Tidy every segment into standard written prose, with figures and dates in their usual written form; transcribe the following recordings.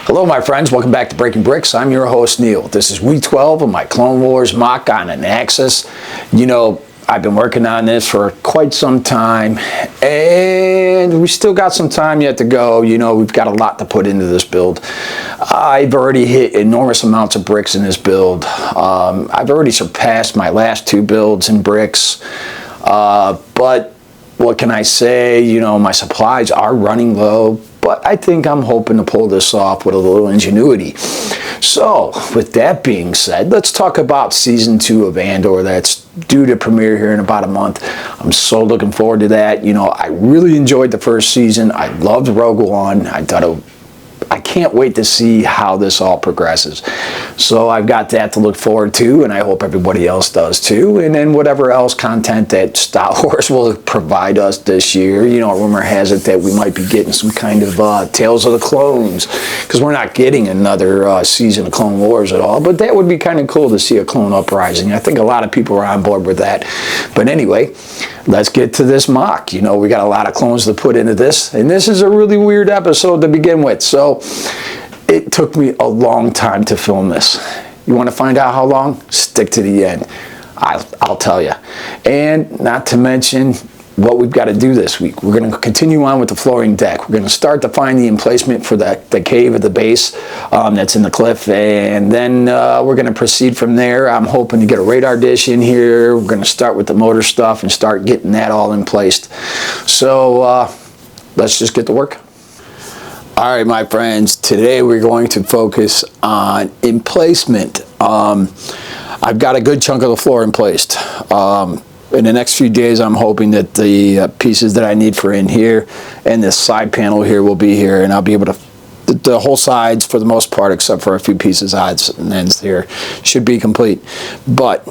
Hello my friends, welcome back to Breaking Bricks. I'm your host Neil. This is week 12 of my Clone Wars mock on an Anxais. You know, I've been working on this for quite some time and we still got some time yet to go. You know, we've got a lot to put into this build. I've already hit enormous amounts of bricks in this build. I've already surpassed my last two builds in bricks, but what can I say? You know, my supplies are running low, but I think I'm hoping to pull this off with a little ingenuity. So, with that being said, let's talk about Season 2 of Andor that's due to premiere here in about a month. I'm so looking forward to that. You know, I really enjoyed the first season. I loved Rogue One. I can't wait to see how this all progresses. So I've got that to look forward to, and I hope everybody else does too. And then whatever else content that Star Wars will provide us this year. You know, rumor has it that we might be getting some kind of Tales of the Clones, because we're not getting another season of Clone Wars at all. But that would be kind of cool to see a clone uprising. I think a lot of people are on board with that. But anyway, let's get to this mock. You know, we got a lot of clones to put into this, and this is a really weird episode to begin with. So it took me a long time to film this. You want to find out how long? Stick to the end. I'll tell you. And not to mention what we've got to do this week. We're going to continue on with the flooring deck. We're going to start to find the emplacement for the cave at the base that's in the cliff, and then we're going to proceed from there. I'm hoping to get a radar dish in here. We're going to start with the motor stuff and start getting that all in place. So let's just get to work. All right, my friends, today we're going to focus on emplacement. I've got a good chunk of the floor emplaced. In the next few days, I'm hoping that the pieces that I need for in here and this side panel here will be here, and I'll be able to, the whole sides for the most part, except for a few pieces, odds and ends here, should be complete. But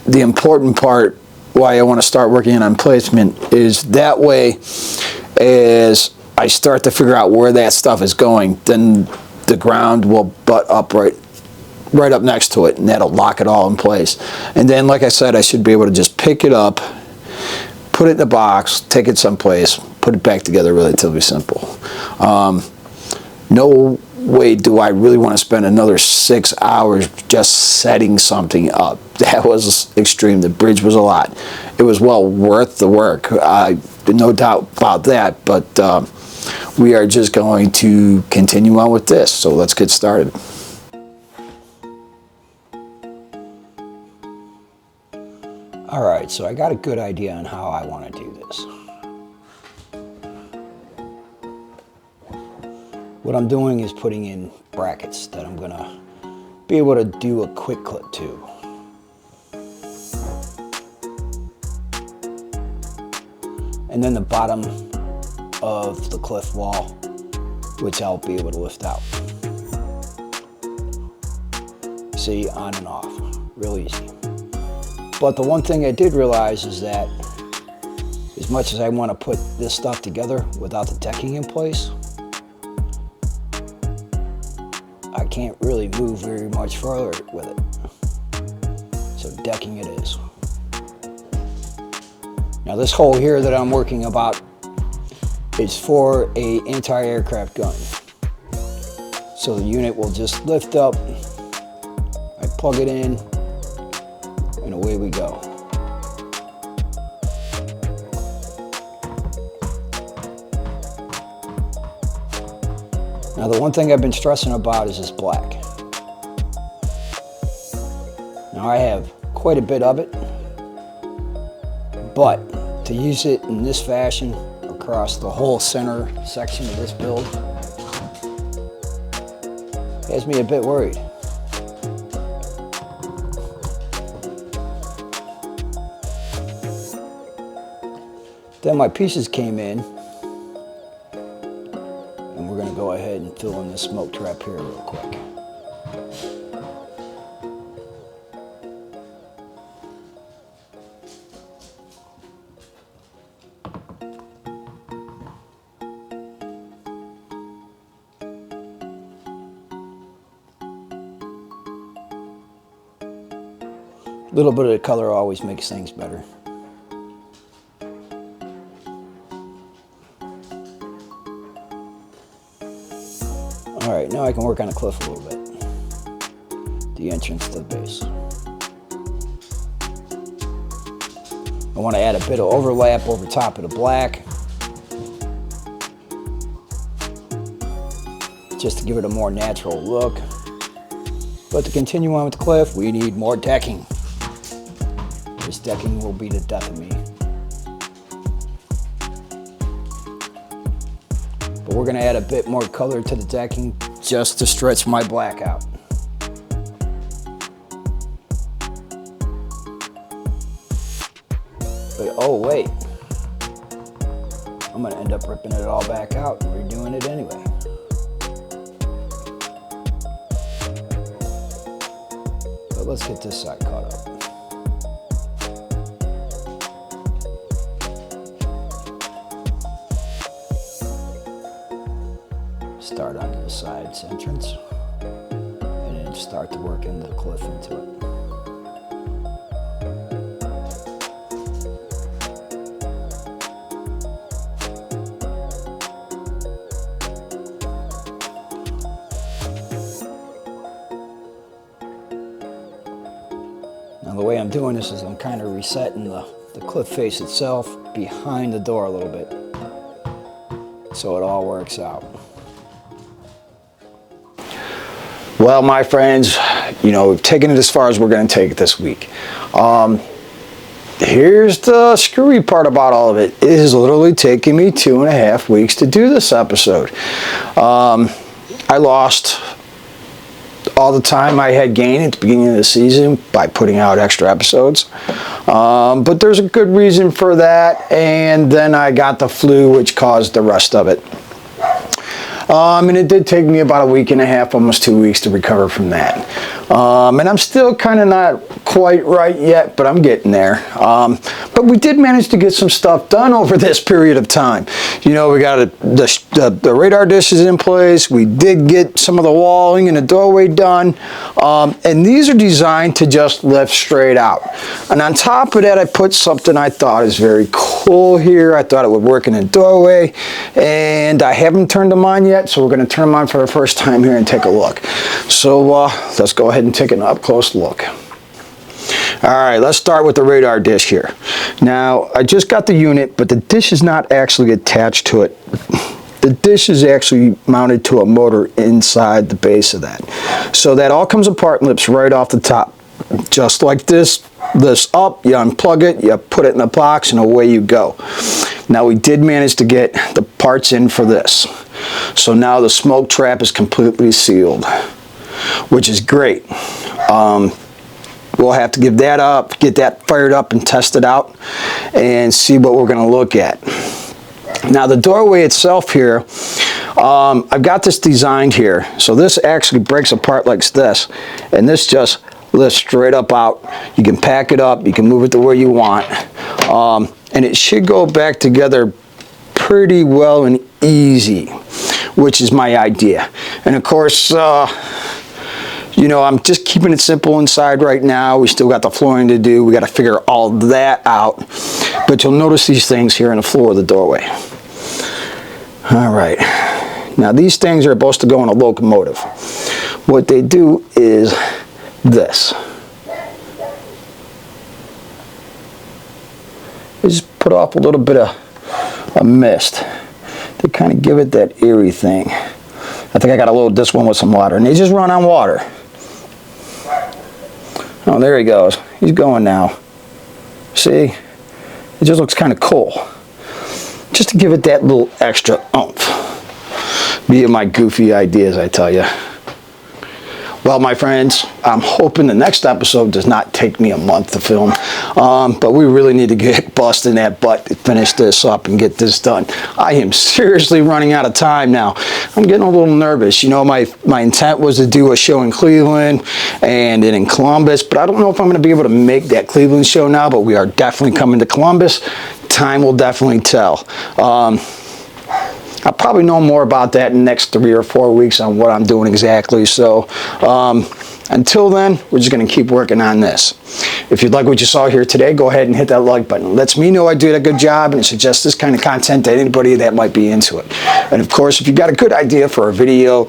the important part, why I want to start working on placement, is that way as I start to figure out where that stuff is going, then the ground will butt up right up next to it, and that'll lock it all in place. And then, like I said, I should be able to just pick it up, put it in a box, take it someplace, put it back together relatively simple. No way do I really want to spend another 6 hours just setting something up. That was extreme. The bridge was a lot. It was well worth the work. No doubt about that, but we are just going to continue on with this. So let's get started. All right, so I got a good idea on how I want to do this. What I'm doing is putting in brackets that I'm gonna be able to do a quick clip to. And then the bottom of the cliff wall, which I'll be able to lift out. See, on and off, real easy. But the one thing I did realize is that as much as I want to put this stuff together without the decking in place, I can't really move very much further with it. So decking it is. Now this hole here that I'm working about is for a anti-aircraft gun. So the unit will just lift up, I plug it in, and away we go. Now the one thing I've been stressing about is this black. Now I have quite a bit of it, but to use it in this fashion across the whole center section of this build has me a bit worried. Then my pieces came in, and we're going to go ahead and fill in this smoke trap here real quick. A little bit of color always makes things better. All right, now I can work on the cliff a little bit. The entrance to the base. I want to add a bit of overlap over top of the black, just to give it a more natural look. But to continue on with the cliff, we need more decking. This decking will be the death of me. But we're going to add a bit more color to the decking just to stretch my black out. But oh wait, I'm going to end up ripping it all back out and redoing it anyway. But let's get this side caught up. Start on the side's entrance and then start to work into the cliff into it. Now the way I'm doing this is I'm kind of resetting the cliff face itself behind the door a little bit so it all works out. Well, my friends, we've taken it as far as we're going to take it this week. Here's the screwy part about all of it. It is literally taking me 2.5 weeks to do this episode. I lost all the time I had gained at the beginning of the season by putting out extra episodes. But there's a good reason for that. And then I got the flu, which caused the rest of it. And it did take me about 1.5 weeks, almost 2 weeks to recover from that. And I'm still kind of not quite right yet, but I'm getting there. But we did manage to get some stuff done over this period of time. We got the radar dishes in place. We did get some of the walling and the doorway done. And these are designed to just lift straight out. And on top of that, I put something I thought is very cool here. I thought it would work in the doorway. And I haven't turned them on yet, so we're going to turn them on for the first time here and take a look. So let's go ahead and take an up-close look. All right, let's start with the radar dish here. Now, I just got the unit, but the dish is not actually attached to it. The dish is actually mounted to a motor inside the base of that. So that all comes apart and lifts right off the top. Just like this, lifts up, you unplug it, you put it in the box, and away you go. Now, we did manage to get the parts in for this. So now the smoke trap is completely sealed, which is great. We'll have to give that up, get that fired up and test it out and see what we're going to look at. Now the doorway itself here, I've got this designed here. So this actually breaks apart like this, and this just lifts straight up out. You can pack it up, you can move it to where you want, and it should go back together pretty well and easy, which is my idea. And of course, I'm just keeping it simple inside right now. We still got the flooring to do. We got to figure all that out. But you'll notice these things here on the floor of the doorway. All right. Now these things are supposed to go in a locomotive. What they do is this. They just put off a little bit of a mist to kind of give it that eerie thing. I think I got to load this one with some water, and they just run on water. Oh, there he goes. He's going now. See? It just looks kind of cool. Just to give it that little extra oomph. Be my goofy ideas, I tell you. Well, my friends, I'm hoping the next episode does not take me a month to film, but we really need to get busting that butt to finish this up and get this done. I am seriously running out of time now. I'm getting a little nervous. My intent was to do a show in Cleveland and then in Columbus, but I don't know if I'm going to be able to make that Cleveland show now, but we are definitely coming to Columbus. Time will definitely tell. I'll probably know more about that in the next 3 or 4 weeks on what I'm doing exactly. So Until then, we're just going to keep working on this. If you like what you saw here today, go ahead and hit that like button. It lets me know I did a good job and suggest this kind of content to anybody that might be into it. And of course, if you got a good idea for a video,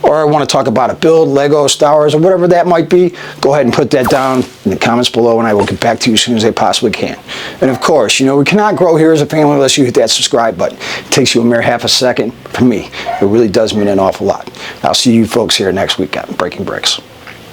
or I want to talk about a build, Lego, Star Wars, or whatever that might be, go ahead and put that down in the comments below and I will get back to you as soon as I possibly can. And of course, we cannot grow here as a family unless you hit that subscribe button. It takes you a mere half a second. For me, it really does mean an awful lot. I'll see you folks here next week on Breaking Bricks.